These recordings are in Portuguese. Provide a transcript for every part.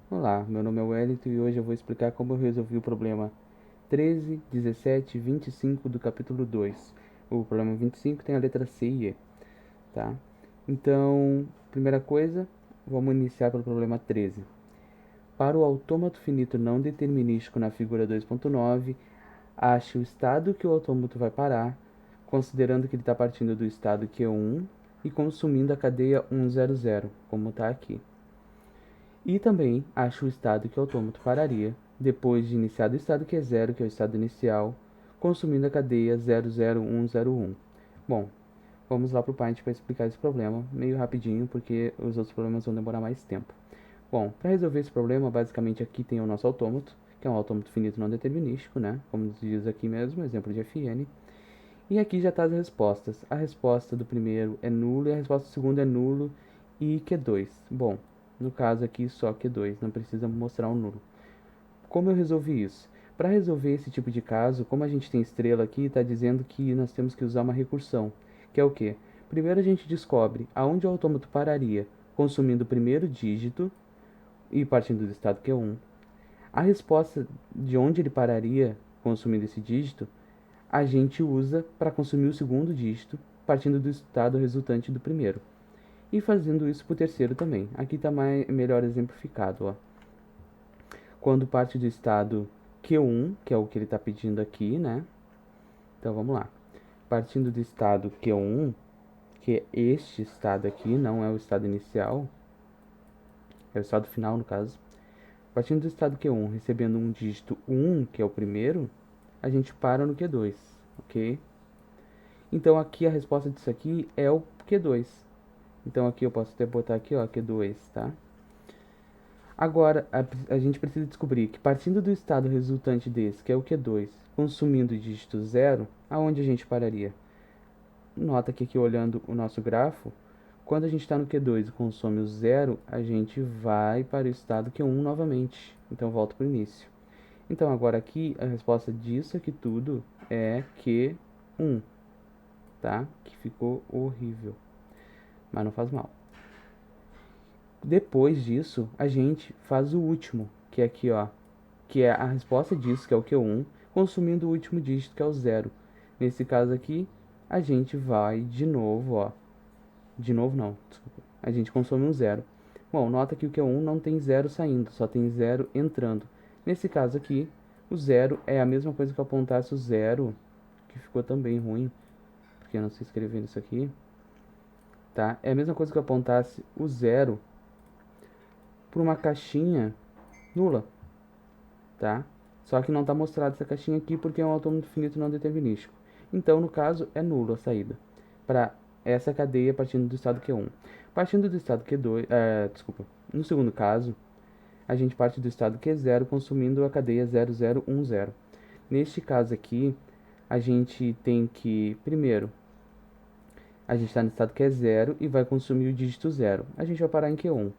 Olá, meu nome é Wellington e hoje eu vou explicar como eu resolvi o problema 13, 17 e 25 do capítulo 2. O problema 25 tem a letra C e E, tá? Então, primeira coisa, vamos iniciar pelo problema 13. Para o autômato finito não determinístico na figura 2.9, ache o estado que o autômato vai parar, considerando que ele está partindo do estado Q1 e consumindo a cadeia 100, como está aqui. E também acho o estado que o autômato pararia, depois de iniciado o estado Q0, que é o estado inicial, consumindo a cadeia 00101. Bom, vamos lá para o Paint para explicar esse problema, meio rapidinho, porque os outros problemas vão demorar mais tempo. Bom, para resolver esse problema, basicamente aqui tem o nosso autômato, que é um autômato finito não determinístico, né? Como diz aqui mesmo, exemplo de Fn. E aqui já está as respostas. A resposta do primeiro é nulo e a resposta do segundo é nulo e Q2. Bom, no caso aqui só Q2, não precisa mostrar um nulo. Como eu resolvi isso? Para resolver esse tipo de caso, como a gente tem estrela aqui, está dizendo que nós temos que usar uma recursão, que é o quê? Primeiro a gente descobre aonde o autômato pararia, consumindo o primeiro dígito e partindo do estado Q1. A resposta de onde ele pararia, consumindo esse dígito, a gente usa para consumir o segundo dígito, partindo do estado resultante do primeiro. E fazendo isso para o terceiro também. Aqui está melhor exemplificado. Ó. Quando parte do estado Q1, que é o que ele está pedindo aqui, né? Então vamos lá. Partindo do estado Q1, que é este estado aqui, não é o estado inicial, é o estado final no caso. Partindo do estado Q1, recebendo um dígito 1, que é o primeiro, a gente para no Q2, ok? Então aqui a resposta disso aqui é o Q2. Então aqui eu posso até botar aqui, ó, Q2, tá? Agora, a gente precisa descobrir que partindo do estado resultante desse, que é o Q2, consumindo o dígito 0, aonde a gente pararia? Nota que aqui olhando o nosso grafo, quando a gente está no Q2 e consome o 0, a gente vai para o estado Q1 novamente. Então volta para o início. Então agora aqui a resposta disso aqui tudo é Q1, tá? Que ficou horrível, mas não faz mal. Depois disso, a gente faz o último, que é aqui, ó, que é a resposta disso, que é o Q1, consumindo o último dígito, que é o 0. Nesse caso aqui, a gente vai de novo, ó. De novo não, desculpa. A gente consome um 0. Bom, nota que o Q1 não tem 0 saindo, só tem 0 entrando. Nesse caso aqui, o 0 é a mesma coisa que eu apontasse o 0, que ficou também ruim, porque eu não sei escrever isso aqui, tá? É a mesma coisa que eu apontasse o 0 por uma caixinha nula, tá? Só que não está mostrada essa caixinha aqui porque é um autômato finito não determinístico. Então, no caso, é nulo a saída para essa cadeia partindo do estado Q1. Partindo do estado Q2, desculpa, no segundo caso, a gente parte do estado Q0 consumindo a cadeia 0010. Neste caso aqui, a gente tem que, primeiro, a gente está no estado Q0 e vai consumir o dígito 0. A gente vai parar em Q1.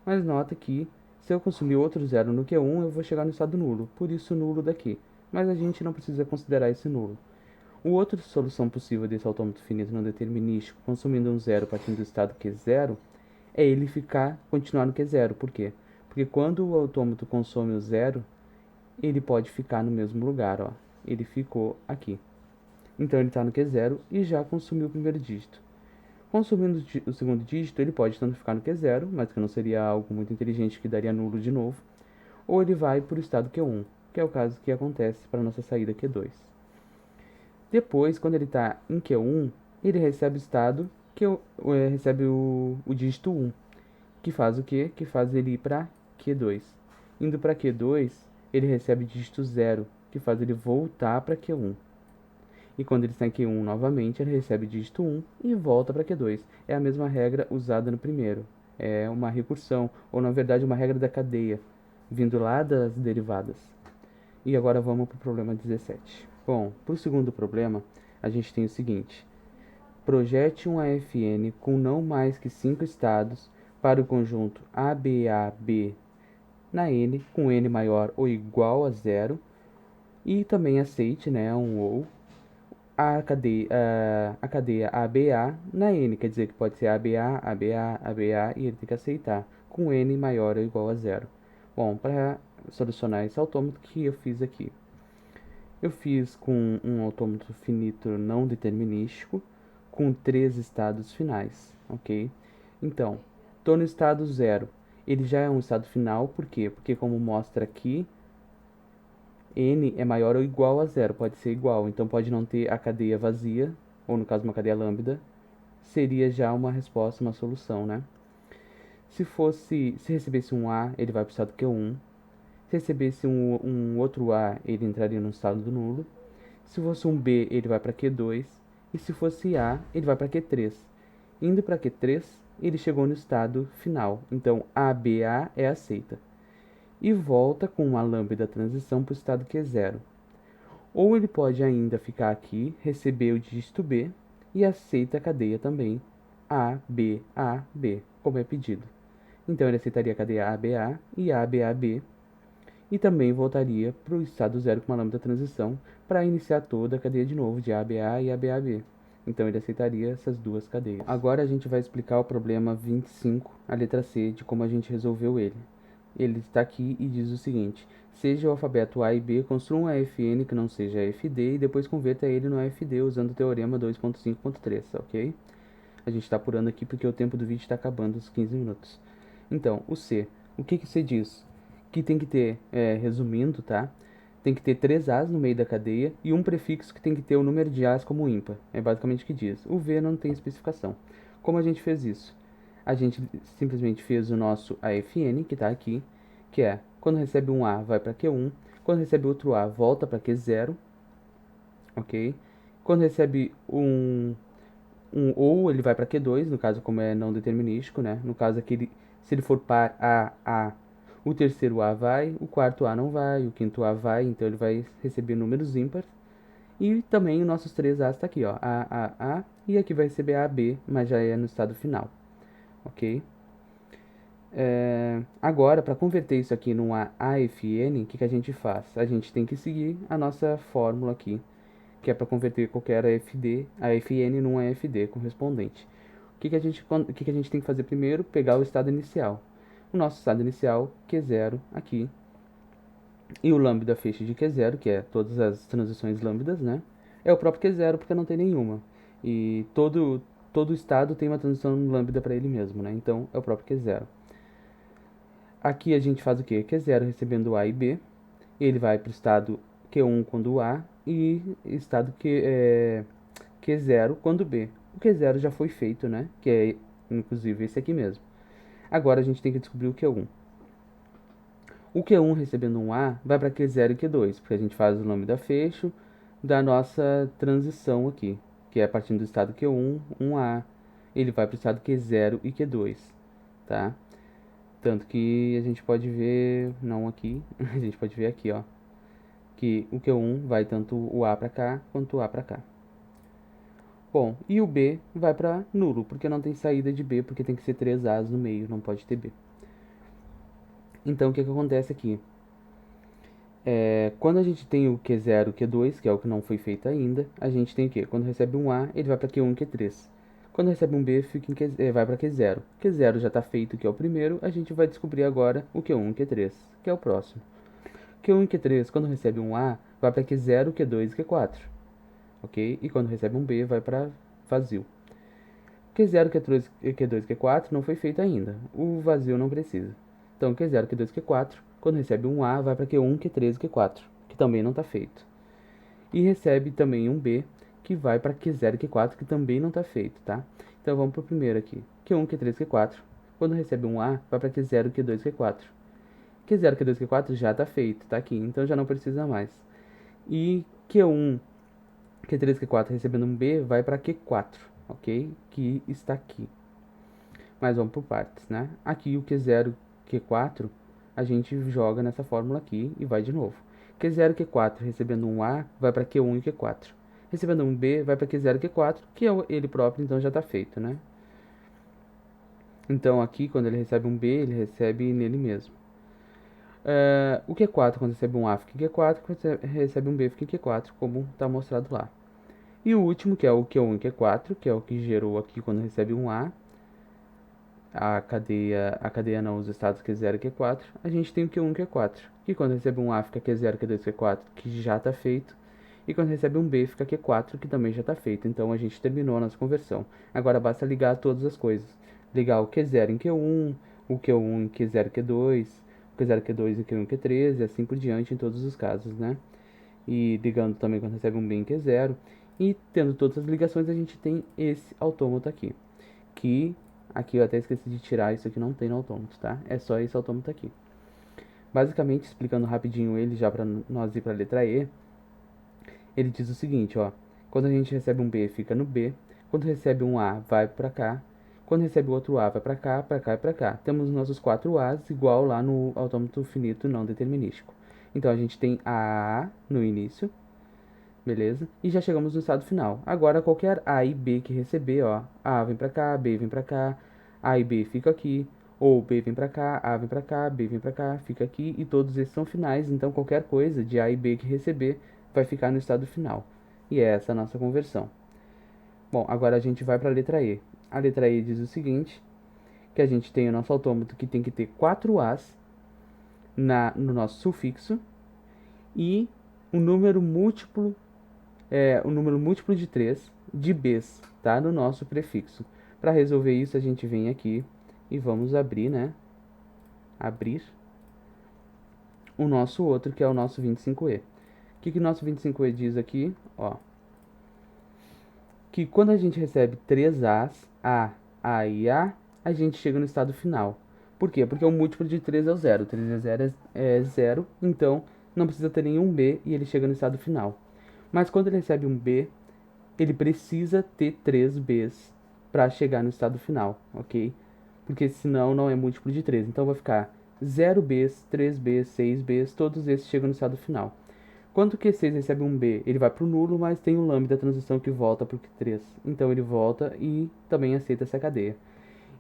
Mas nota que se eu consumir outro 0 no Q1, eu vou chegar no estado nulo, por isso nulo daqui. Mas a gente não precisa considerar esse nulo. O outra solução possível desse autômato finito não determinístico, consumindo um 0 partindo do estado Q0, é ele continuar no Q0. Por quê? Porque quando o autômato consome o 0, ele pode ficar no mesmo lugar, ó. Ele ficou aqui. Então ele está no Q0 e já consumiu o primeiro dígito. Consumindo o segundo dígito, ele pode tanto ficar no Q0, mas que não seria algo muito inteligente que daria nulo de novo, ou ele vai para o estado Q1, que é o caso que acontece para a nossa saída Q2. Depois, quando ele está em Q1, ele recebe o estado que recebe o dígito 1, que faz o quê? Que faz ele ir para Q2. Indo para Q2, ele recebe o dígito 0, que faz ele voltar para Q1. E quando ele está em Q1 novamente, ele recebe o dígito 1 e volta para Q2. É a mesma regra usada no primeiro. É uma recursão, ou na verdade uma regra da cadeia, vindo lá das derivadas. E agora vamos para o problema 17. Bom, para o segundo problema, a gente tem o seguinte. Projete um AFN com não mais que 5 estados para o conjunto ABAB na N, com N maior ou igual a zero, e também aceite, né, um ou, a cadeia ABA na N, quer dizer que pode ser ABA, ABA, ABA, e ele tem que aceitar, com N maior ou igual a zero. Bom, para solucionar esse autômato, o que eu fiz aqui? Eu fiz com um autômato finito não determinístico, com 3 estados finais, ok? Então, estou no estado 0. Ele já é um estado final, por quê? Porque como mostra aqui, n é maior ou igual a 0, pode ser igual, então pode não ter a cadeia vazia, ou no caso uma cadeia lambda, seria já uma resposta, uma solução, né? Se recebesse um A, ele vai para o estado Q1. Se recebesse um outro A, ele entraria no estado do nulo. Se fosse um B, ele vai para Q2. E se fosse A, ele vai para Q3. Indo para Q3, ele chegou no estado final. Então, ABA é aceita. E volta com uma lambda transição para o estado Q0. Ou ele pode ainda ficar aqui, receber o dígito B e aceita a cadeia também ABAB, como é pedido. Então ele aceitaria a cadeia ABA e ABAB e também voltaria para o estado 0 com uma lambda transição para iniciar toda a cadeia de novo de ABA e ABAB. Então ele aceitaria essas duas cadeias. Agora a gente vai explicar o problema 25, a letra C, de como a gente resolveu ele. Ele está aqui e diz o seguinte: seja o alfabeto A e B, construa um AFN que não seja AFD e depois converta ele no AFD usando o teorema 2.5.3, ok? A gente está apurando aqui porque o tempo do vídeo está acabando, os 15 minutos. Então, o C. O que C diz? Que tem que ter, resumindo, tá? Tem que ter 3 As no meio da cadeia e um prefixo que tem que ter o número de As como ímpar. É basicamente o que diz. O V não tem especificação. Como a gente fez isso? A gente simplesmente fez o nosso AFN, que está aqui, que é, quando recebe um A, vai para Q1, quando recebe outro A, volta para Q0, ok? Quando recebe um ou, ele vai para Q2, no caso como é não determinístico, né? No caso aqui, se ele for par A, o terceiro A vai, o quarto A não vai, o quinto A vai, então ele vai receber números ímpares. E também os nossos 3 A's está aqui, ó, A, e aqui vai receber A, B, mas já é no estado final, ok? Agora, para converter isso aqui num AFN, o que a gente faz? A gente tem que seguir a nossa fórmula aqui, que é para converter qualquer AFN num AFD correspondente. O que a gente tem que fazer primeiro? Pegar o estado inicial. O nosso estado inicial, Q0, aqui, e o lambda feixe de Q0, que é todas as transições lambdas, né? É o próprio Q0 porque não tem nenhuma. E todo estado tem uma transição lambda para ele mesmo, né? Então é o próprio Q0. Aqui a gente faz o quê? Q0 recebendo A e B. Ele vai para o estado Q1 quando A e estado Q0 quando B. O Q0 já foi feito, né? Que é inclusive esse aqui mesmo. Agora a gente tem que descobrir o Q1. O Q1 recebendo um A vai para Q0 e Q2, porque a gente faz o nome da fecho da nossa transição aqui, que é partindo do estado Q1, 1A, ele vai para o estado Q0 e Q2, tá? Tanto que a gente pode ver, não aqui, a gente pode ver aqui, ó, que o Q1 vai tanto o A para cá quanto o A para cá. Bom, e o B vai para nulo, porque não tem saída de B, porque tem que ser 3 As no meio, não pode ter B. Então, o que acontece aqui? Quando a gente tem o Q0 e Q2, que é o que não foi feito ainda, a gente tem o quê? Quando recebe um A, ele vai para Q1 e Q3. Quando recebe um B, vai para Q0. Q0 já está feito, que é o primeiro, a gente vai descobrir agora o Q1 e Q3, que é o próximo. Q1 e Q3, quando recebe um A, vai para Q0, Q2 e Q4. Ok? E quando recebe um B, vai para vazio. Q0, Q2 e Q4 não foi feito ainda. O vazio não precisa. Então, Q0, Q2 e Q4, quando recebe um A, vai para Q1, Q3 e Q4, que também não está feito. E recebe também um B, que vai para Q0 e Q4, que também não está feito, tá? Então, vamos para o primeiro aqui. Q1, Q3 e Q4, quando recebe um A, vai para Q0, Q2 e Q4. Q0, Q2 e Q4 já está feito, tá aqui, então já não precisa mais. E Q1, Q3 e Q4 recebendo um B, vai para Q4, ok? Que está aqui. Mas vamos por partes, né? Aqui o Q0, Q4, a gente joga nessa fórmula aqui e vai de novo. Q0, Q4 recebendo um A, vai para Q1 e Q4. Recebendo um B, vai para Q0 e Q4, que é ele próprio, então já está feito, né? Então aqui, quando ele recebe um B, ele recebe nele mesmo. O Q4, quando recebe um A, fica em Q4, quando recebe um B, fica em Q4, como está mostrado lá. E o último, que é o Q1 e Q4, que é o que gerou aqui quando recebe um A, a cadeia não, os estados Q0 e Q4, a gente tem o Q1 e Q4, que quando recebe um A fica Q0, Q2, Q4, que já está feito, e quando recebe um B fica Q4, que também já está feito. Então a gente terminou a nossa conversão. Agora basta ligar todas as coisas. Ligar o Q0 em Q1, o Q1 em Q0 Q2, o Q0 Q2 em Q1 Q3, e assim por diante em todos os casos, né? E ligando também quando recebe um B em Q0. E tendo todas as ligações, a gente tem esse autômato aqui. Que aqui eu até esqueci de tirar, isso aqui não tem no autômato, tá? É só esse autômato aqui. Basicamente, explicando rapidinho ele, já para nós ir para a letra E, ele diz o seguinte, ó. Quando a gente recebe um B, fica no B. Quando recebe um A, vai para cá. Quando recebe outro A, vai para cá, para cá e para cá. Temos nossos 4 A's igual lá no autômato finito não determinístico. Então a gente tem A no início, beleza? E já chegamos no estado final. Agora qualquer A e B que receber, ó, A vem para cá, B vem para cá, A e B fica aqui, ou B vem para cá, A vem para cá, B vem para cá, fica aqui, e todos esses são finais, então qualquer coisa de A e B que receber vai ficar no estado final. E é essa a nossa conversão. Bom, agora a gente vai para a letra E. A letra E diz o seguinte, que a gente tem o nosso autômato que tem que ter 4 As no nosso sufixo e um número múltiplo o número múltiplo de 3 de Bs, tá? No nosso prefixo. Para resolver isso, a gente vem aqui e vamos abrir, né? Abrir o nosso outro, que é o nosso 25E. O que o nosso 25E diz aqui? Ó, que quando a gente recebe 3 As, A e a gente chega no estado final. Por quê? Porque o múltiplo de 3 é o 0. 3 vezes 0 é 0, então não precisa ter nenhum B e ele chega no estado final. Mas quando ele recebe um B, ele precisa ter 3 Bs para chegar no estado final, ok? Porque senão não é múltiplo de 3. Então vai ficar 0 Bs, 3 Bs, 6 Bs, todos esses chegam no estado final. Quando o Q6 recebe um B, ele vai para o nulo, mas tem um lambda da transição que volta para o Q3. Então ele volta e também aceita essa cadeia.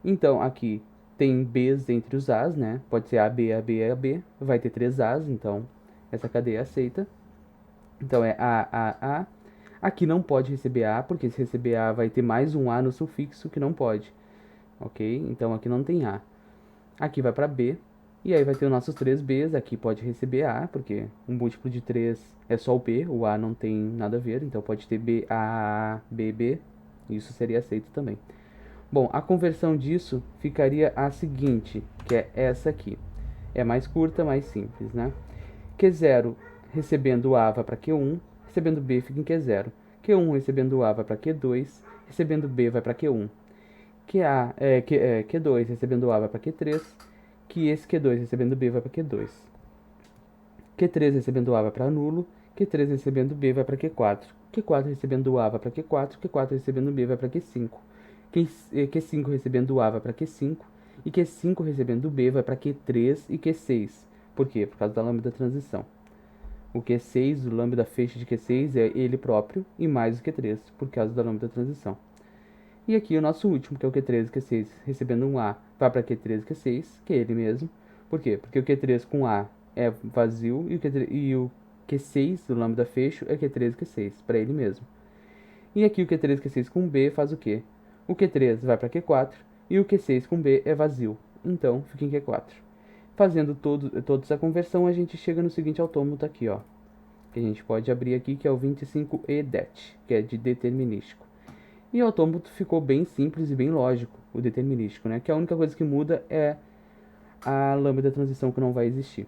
Então aqui tem Bs entre os As, né? Pode ser AB, AB, AB. Vai ter 3 As, então essa cadeia aceita. Então é A. Aqui não pode receber A, porque se receber A vai ter mais um A no sufixo que não pode. Ok? Então aqui não tem A. Aqui vai para B. E aí vai ter os nossos 3 Bs. Aqui pode receber A, porque um múltiplo de 3 é só o B. O A não tem nada a ver. Então pode ter B, A, B, B. Isso seria aceito também. Bom, a conversão disso ficaria a seguinte, que é essa aqui. É mais curta, mais simples, né? Q0 recebendo A vai para Q1, recebendo B fica em Q0. Q1 recebendo A vai para Q2, recebendo B vai para Q1. Q2 recebendo A vai para Q3, que esse Q2 recebendo B vai para Q2. Q3 recebendo A vai para nulo, Q3 recebendo B vai para Q4. Q4 recebendo A vai para Q4, Q4 recebendo B vai para Q5. Q5 recebendo A vai para Q5, e Q5 recebendo B vai para Q3 e Q6. Por quê? Por causa da lambda transição. O Q6, o lambda feixe de Q6 é ele próprio e mais o Q3, por causa da lambda transição. E aqui o nosso último, que é o Q3 e Q6, recebendo um A, vai para Q3 e Q6, que é ele mesmo. Por quê? Porque o Q3 com A é vazio e o Q6 do lambda fecho é Q3 e Q6, para ele mesmo. E aqui o Q3 e Q6 com B faz o quê? O Q3 vai para Q4 e o Q6 com B é vazio, então fica em Q4. Fazendo toda essa conversão, a gente chega no seguinte autômato aqui, ó. Que a gente pode abrir aqui, que é o 25EDET, que é de determinístico. E o autômato ficou bem simples e bem lógico, o determinístico, né? Que a única coisa que muda é a lambda da transição que não vai existir.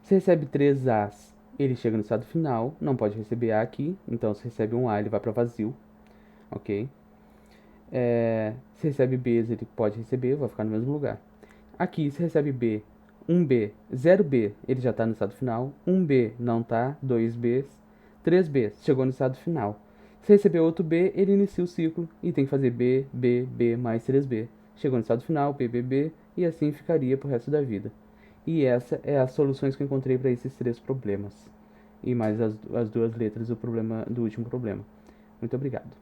Se recebe 3 As, ele chega no estado final, não pode receber A aqui, então se recebe um A, ele vai para vazio, ok? Se recebe Bs, ele pode receber, vai ficar no mesmo lugar. Aqui, se recebe B, 1B, 0B, ele já está no estado final. 1B não está, 2Bs, 3B, chegou no estado final. Se receber outro B, ele inicia o ciclo e tem que fazer B, B, B mais 3B. Chegou no estado final, B, B, B, e assim ficaria pro resto da vida. E essa é as soluções que eu encontrei para esses 3 problemas. E mais as 2 letras do último problema. Muito obrigado.